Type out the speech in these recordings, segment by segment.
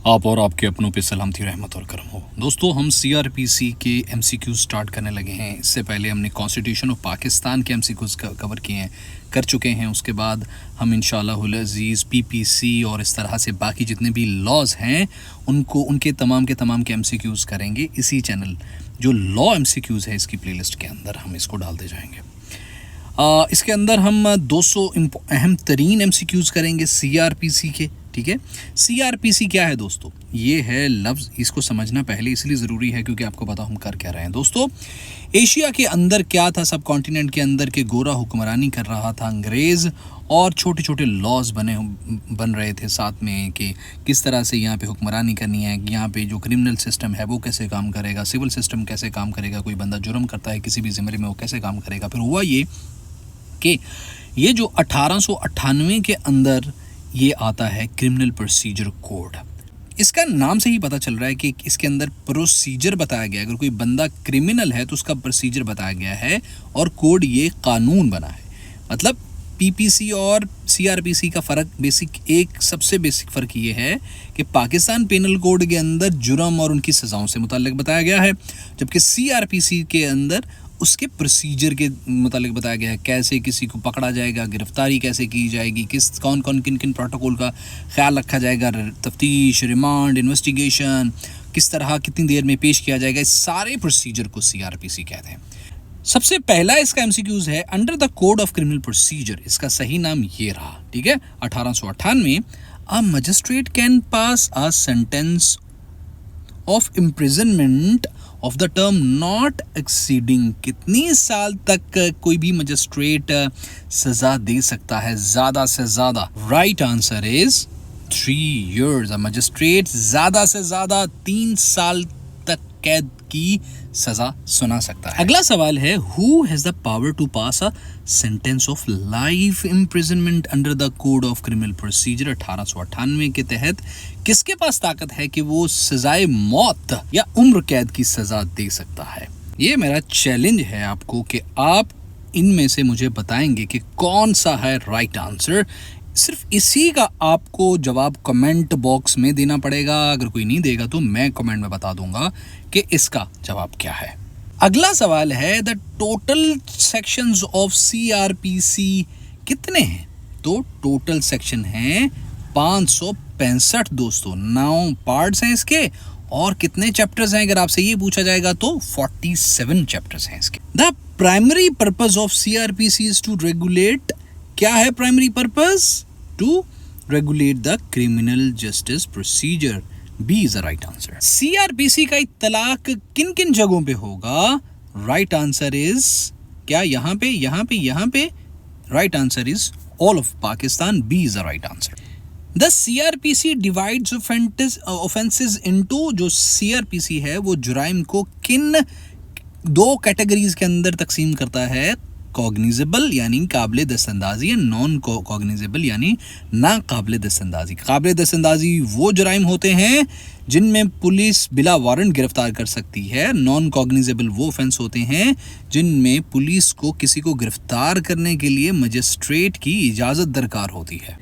आप और आपके अपनों पे सलामती रहमत और करम हो। दोस्तों, हम सीआरपीसी के एमसीक्यू स्टार्ट करने लगे हैं। इससे पहले हमने कॉन्स्टिट्यूशन ऑफ पाकिस्तान के एमसीक्यूज कवर किए हैं, कर चुके हैं। उसके बाद हम इंशाअल्लाहुल अज़ीज़ पीपीसी और इस तरह से बाकी जितने भी लॉज हैं उनके तमाम के एमसीक्यूज करेंगे। इसी चैनल जो लॉ एमसीक्यूज है इसकी प्लेलिस्ट के अंदर हम इसको डालते जाएंगे। इसके अंदर हम 200 अहम तरीन एमसीक्यूज करेंगे सीआरपीसी के। ठीक है, सीआरपीसी क्या है दोस्तों? ये है लफ्ज़, इसको समझना पहले इसलिए ज़रूरी है क्योंकि आपको पता हम कर क्या रहे हैं। दोस्तों, एशिया के अंदर क्या था, सब कॉन्टिनेंट के अंदर के गोरा हुक्मरानी कर रहा था अंग्रेज़, और छोटे छोटे लॉज बन रहे थे साथ में कि किस तरह से यहाँ पे हुक्मरानी करनी है, यहाँ पे जो क्रिमिनल सिस्टम है वो कैसे काम करेगा, सिविल सिस्टम कैसे काम करेगा, कोई बंदा जुर्म करता है किसी भी ज़िम्मे में वो कैसे काम करेगा। फिर हुआ ये कि ये जो 1898 के अंदर ये आता है क्रिमिनल प्रोसीजर कोड। इसका नाम से ही पता चल रहा है कि इसके अंदर प्रोसीजर बताया गया है। अगर कोई बंदा क्रिमिनल है तो उसका प्रोसीजर बताया गया है, और कोड ये कानून बना है। मतलब पीपीसी और सीआरपीसी का फ़र्क सबसे बेसिक फ़र्क ये है कि पाकिस्तान पेनल कोड के अंदर जुर्म और उनकी सज़ाओं से मुताल्लिक बताया गया है, जबकि सीआरपीसी के अंदर उसके प्रोसीजर के मुतालिक बताया गया है, कैसे किसी को पकड़ा जाएगा, गिरफ्तारी कैसे की जाएगी, किन किन प्रोटोकॉल का ख्याल रखा जाएगा, तफ्तीश, रिमांड, इन्वेस्टिगेशन किस तरह कितनी देर में पेश किया जाएगा। इस सारे प्रोसीजर को सीआरपीसी कहते हैं। सबसे पहला इसका एमसीक्यूज है under the code of criminal procedure. इसका सही नाम ये रहा। ठीक है, 1898 a magistrate can pass a sentence of imprisonment of the term not exceeding. कितनी साल तक कोई भी मजिस्ट्रेट सजा दे सकता है ज़्यादा से ज़्यादा? Right answer is 3 years। Magistrate ज़्यादा से ज़्यादा 3 साल तक कैद की सजा सुना सकता है। अगला सवाल है, who has the power to pass a sentence of life imprisonment under the code of criminal procedure. 1898 के तहत किसके पास ताकत है कि वो सजाए मौत या उम्र कैद की सजा दे सकता है? ये मेरा चैलेंज है आपको कि आप इनमें से मुझे बताएंगे कि कौन सा है राइट आंसर। सिर्फ इसी का आपको जवाब कमेंट बॉक्स में देना पड़ेगा। अगर कोई नहीं देगा तो मैं कमेंट में बता दूंगा कि इसका जवाब क्या है। अगला सवाल है, the total sections of CrPC कितने हैं? तो टोटल सेक्शन हैं 565 दोस्तों। 9 पार्ट्स हैं इसके, और कितने चैप्टर्स हैं अगर आपसे ये पूछा जाएगा तो 47 चैप्टर्स हैं इसके। The primary purpose of CrPC is to regulate. क्या है primary purpose? To regulate the criminal justice procedure. B is the right answer. CrPC का इत्तलाक किन किन जगहों पे होगा? राइट आंसर इज क्या यहाँ पे? Right answer is all of Pakistan. B is the right answer. The CrPC divides offences into. जो सीआरपीसी है वो जुराइम को किन 2 कैटेगरीज के अंदर तकसीम करता है? कॉग्निजेबल यानी काबिल दस्तंदाजी, एंड नॉन कॉग्निजेबल यानी ना काबिल दस्तंदाजी। काबिल दस्तंदाजी वो जुराइम होते हैं जिनमें पुलिस बिला वारंट गिरफ्तार कर सकती है। नॉन कॉग्निजेबल वो ऑफेंस होते हैं जिनमें पुलिस को किसी को गिरफ्तार करने के लिए मजिस्ट्रेट की इजाज़त दरकार होती है।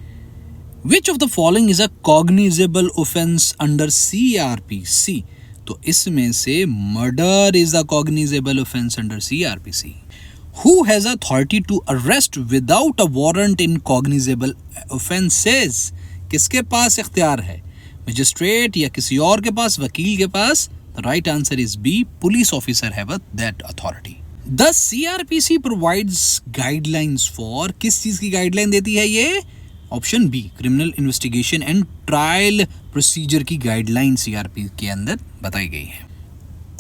Which of the following is a cognizable offence under CrPC? तो इसमें से murder is the cognizable offence under CrPC. Who has authority to arrest without a warrant in cognizable offences? किसके पास इख्तियार है? मजिस्ट्रेट या किसी और के पास, वकील के पास? The right answer is B. Police officer have that authority. The CRPC provides guidelines for। किस चीज़ की गाइडलाइन देती है ये? Option B, criminal investigation and trial procedure की गाइडलाइन सीआरपी के अंदर बताई गई है।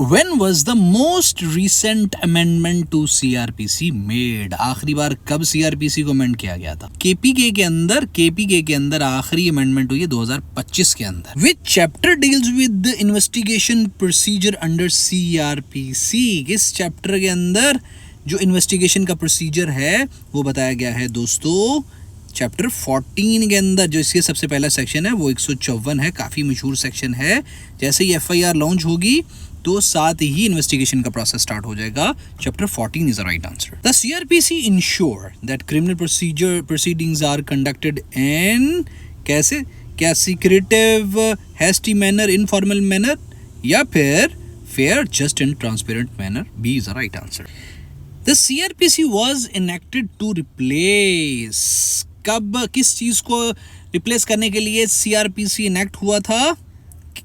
When was the most recent amendment to CRPC made? आखिरी बार कब CRPC को अमेंड किया गया था? KPK के अंदर आखिरी अमेंडमेंट हुई है 2025 के अंदर। Which chapter deals with the investigation procedure under CRPC? किस चैप्टर के अंदर जो इन्वेस्टिगेशन का प्रोसीजर है वो बताया गया है दोस्तों? चैप्टर 14 के अंदर। जो इसके सबसे पहला सेक्शन है वो 154 है, काफ़ी मशहूर सेक्शन है। जैसे ही FIR लॉन्च होगी तो साथ ही इन्वेस्टिगेशन का प्रोसेस स्टार्ट हो जाएगा। Chapter 14 is the right answer. The CrPC ensure that criminal proceedings are conducted in. कैसे? क्या secretive, hasty manner, informal manner, या फिर fair, just and transparent manner? B is the right answer. The CRPC was enacted to replace, कब, किस चीज को replace करने के लिए CRPC इनेक्ट हुआ था?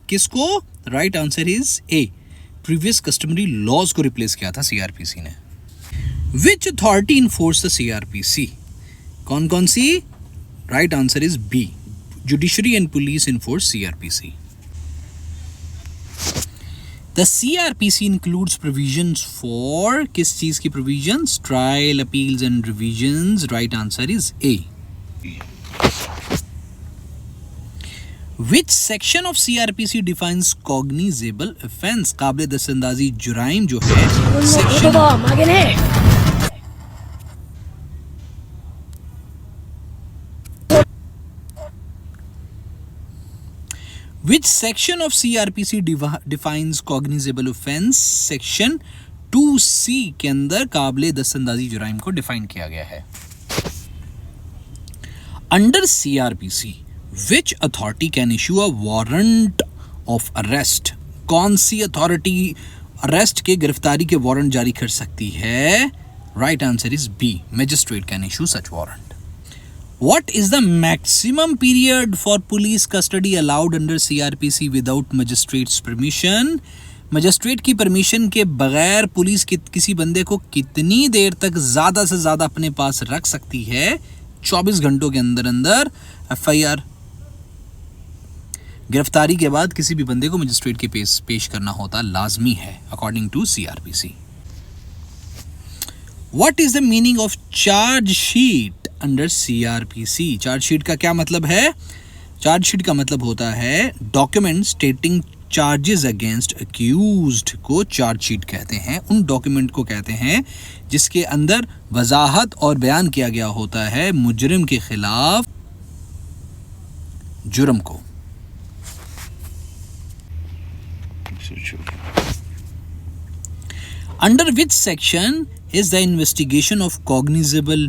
किसको? Right answer is A, previous customary laws को रिप्लेस किया था CRPC ने। Which authority enforce the CRPC? कौन कौन सी? Right answer is B, judiciary and police enforce CRPC। The CRPC includes provisions for, किस चीज की provisions? Trial, appeals and revisions. Right answer is A. Which section of CRPC defines cognizable offense? काबिल दस्तंदाजी जुराइम जो है section, which section of CRPC defines cognizable offense? Section 2C के अंदर काबिल दस्तंदाजी जुराइम को डिफाइन किया गया है। Under CRPC which authority can issue a warrant of arrest? कौन सी अथॉरिटी अरेस्ट के, गिरफ्तारी के वारंट जारी कर सकती है? Right answer is B, magistrate can issue such warrant. What is the maximum period for police custody allowed under CRPC without magistrate's permission? Magistrate की permission के बगैर पुलिस किसी बंदे को कितनी देर तक ज़्यादा से ज़्यादा अपने पास रख सकती है? 24 घंटों के अंदर अंदर FIR, गिरफ्तारी के बाद किसी भी बंदे को मजिस्ट्रेट के पेश करना होता लाजमी है according to CRPC। What is the meaning of charge sheet under CRPC? Charge sheet का क्या मतलब है? चार्ज शीट का मतलब होता है डॉक्यूमेंट स्टेटिंग चार्जेस अगेंस्ट अक्यूज्ड को चार्ज शीट कहते हैं। उन डॉक्यूमेंट को कहते हैं जिसके अंदर वजाहत और बयान किया गया होता है मुजरिम के खिलाफ जुर्म को। Under which section is the investigation of cognizable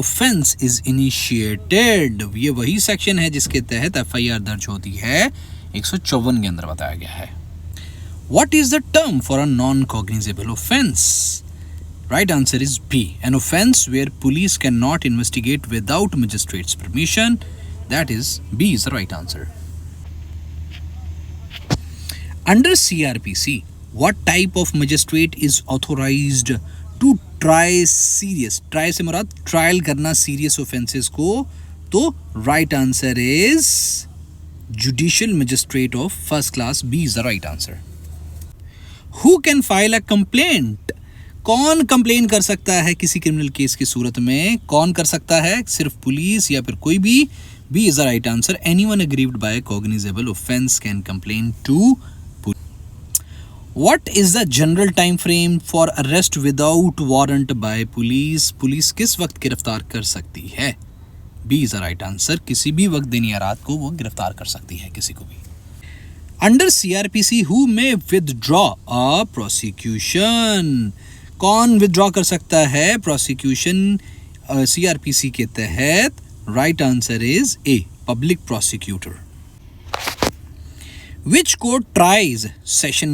offense is initiated? ये वही सेक्शन है जिसके तहत FIR दर्ज होती है, 154 के अंदर बताया गया है। What is the term for a non-cognizable offense? Right answer is B, an offense where police cannot investigate without magistrate's permission. That is B is the right answer. Under CRPC, what type of magistrate is authorized to try serious? Try से मुराद trial करना serious offences को, तो right answer is judicial magistrate of first class. B is the right answer. Who can file a complaint? कौन complain कर सकता है किसी क्रिमिनल केस की सूरत में? कौन कर सकता है? सिर्फ पुलिस या फिर कोई भी? B is the right answer. Anyone aggrieved by cognizable offence can complain to. What is the general time frame for arrest without warrant by police? Police किस वक्त गिरफ्तार कर सकती है? B is the right answer. किसी भी वक्त दिन या रात को वो गिरफ्तार कर सकती है किसी को भी। Under CRPC, who may withdraw a prosecution? कौन withdraw कर सकता है prosecution CRPC के तहत? Right answer is A, public prosecutor. Which court tries session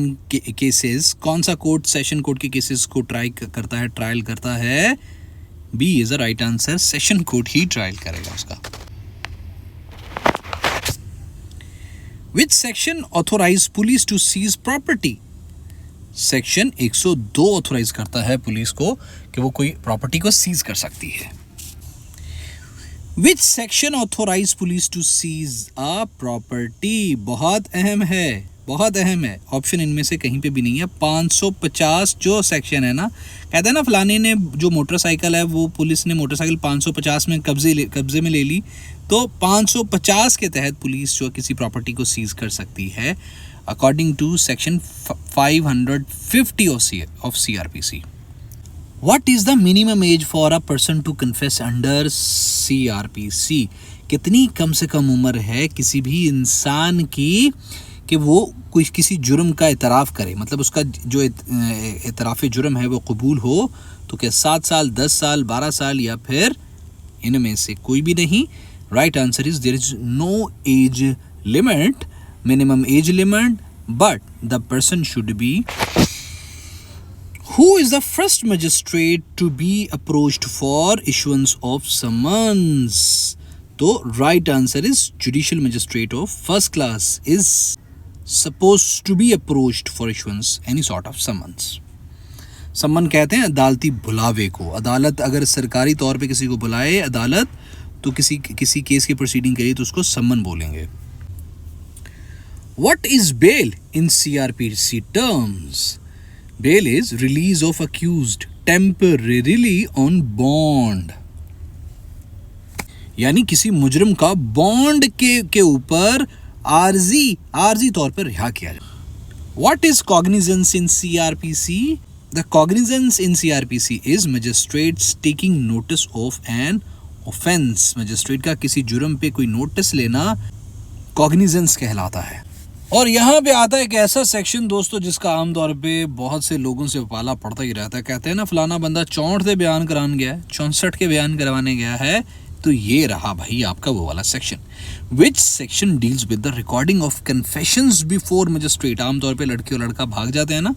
cases? कौन सा कोर्ट सेशन कोर्ट के केसेस को ट्राई करता है, ट्रायल करता है? B is the right answer. Session court ही ट्रायल करेगा उसका। Which section authorize police to seize property? Section 102 authorize करता है पुलिस को कि वो कोई प्रॉपर्टी को सीज कर सकती है। Which section authorize police to seize a property? बहुत अहम है, बहुत अहम है। ऑप्शन इनमें से कहीं पे भी नहीं है। 550 जो सेक्शन है ना, कहते हैं ना फलाने ने जो मोटरसाइकिल है वो पुलिस ने मोटरसाइकिल 550 में कब्जे में ले ली, तो 550 के तहत पुलिस जो किसी प्रॉपर्टी को सीज कर सकती है according to section 550 of CRPC। What is the minimum age for a person to confess under CRPC? कितनी कम से कम उम्र है किसी भी इंसान की कि वो कोई किसी जुर्म का इतराफ़ करे, मतलब उसका जो इतराफ़ जुर्म है वो कबूल हो? तो क्या 7 साल, 10 साल, 12 साल या फिर इनमें से कोई भी नहीं? Right answer is there is no age limit, minimum age limit, but the person should be. Who is the first magistrate to be approached for issuance of summons? तो right answer is judicial magistrate of first class is supposed to be approached for issuance any sort of summons. सम्मन कहते हैं अदालती बुलावे को. अदालत अगर सरकारी तौर पे किसी को बुलाए अदालत, तो किसी केस की प्रोसीडिंग करिए तो उसको सम्मन बोलेंगे. What is bail in CRPC terms? Bail is release of accused temporarily on bond. यानी किसी मुजरिम का बॉन्ड के ऊपर आर्जी तौर पर रिहा किया जाए. What is cognizance in CRPC? The cognizance in CRPC is magistrates taking notice of an offense. Magistrate का किसी जुर्म पे कोई नोटिस लेना cognizance कहलाता है. और यहाँ पे आता है एक ऐसा सेक्शन दोस्तों जिसका आमतौर पे बहुत से लोगों से पाला पड़ता ही रहता है. कहते हैं ना फलाना बंदा 64 से बयान कराने गया है, 64 के बयान करवाने गया है. तो ये रहा भाई आपका वो वाला section. Which section deals with the recording of confessions before magistrate. आमतौर पे लड़की और लड़का भाग जाते हैं ना,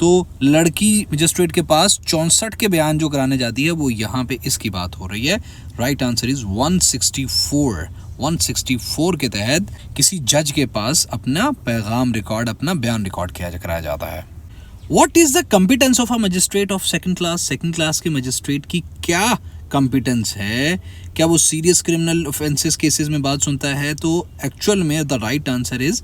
तो लड़की मजिस्ट्रेट के पास 64 के बयान जो कराने जाती है वो यहाँ पे इसकी बात हो रही है. राइट आंसर इज 164 के तहत किसी जज के पास अपना पैगाम रिकॉर्ड, अपना बयान रिकॉर्ड कराया जाता है. What is the competence of a magistrate of second class. Second class के मजिस्ट्रेट की क्या कॉम्पिटेंस है? क्या वो सीरियस क्रिमिनल ऑफेंसेस केसेस में बात सुनता है? तो एक्चुअल में the right answer is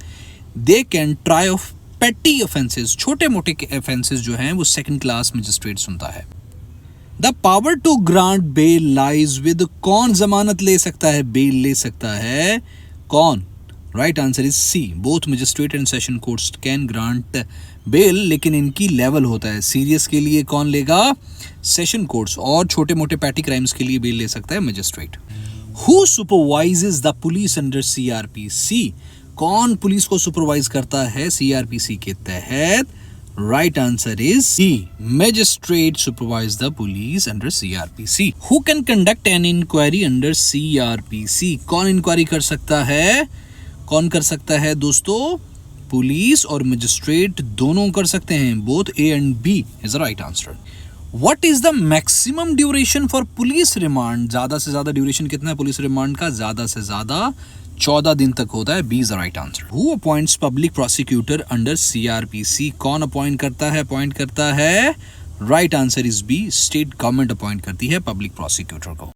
they can try of पेटी ऑफेंसेस. छोटे मोटे ऑफेंसेस जो हैं वो सेकंड क्लास मजिस्ट्रेट सुनता है. The power to grant bail lies with. कौन जमानत ले सकता है, बेल ले सकता है? कौन? Right answer is C. Both magistrate and session courts can grant bail, लेकिन इनकी लेवल होता है. सीरियस के लिए कौन लेगा? Session courts. और छोटे मोटे पैटी क्राइम्स के लिए बेल ले सकता है magistrate. Who supervises the police under CRPC. कौन पुलिस को सुपरवाइज करता है CRPC के तहत? Right answer is C. Magistrate supervise the police under CRPC. Who can conduct an inquiry under CRPC? कौन इंक्वायरी कर सकता है? कौन कर सकता है दोस्तों? पुलिस और मजिस्ट्रेट दोनों कर सकते हैं. Both A and B is the right answer. What is the maximum duration for police remand? ज़्यादा से ज़्यादा ड्यूरेशन कितना है पुलिस रिमांड का? ज़्यादा से ज़्यादा 14 दिन तक होता है. B is the right answer. Who appoints public prosecutor under CRPC. कौन अपॉइंट करता है? Right answer is B. State government appoint करती है पब्लिक प्रोसिक्यूटर को.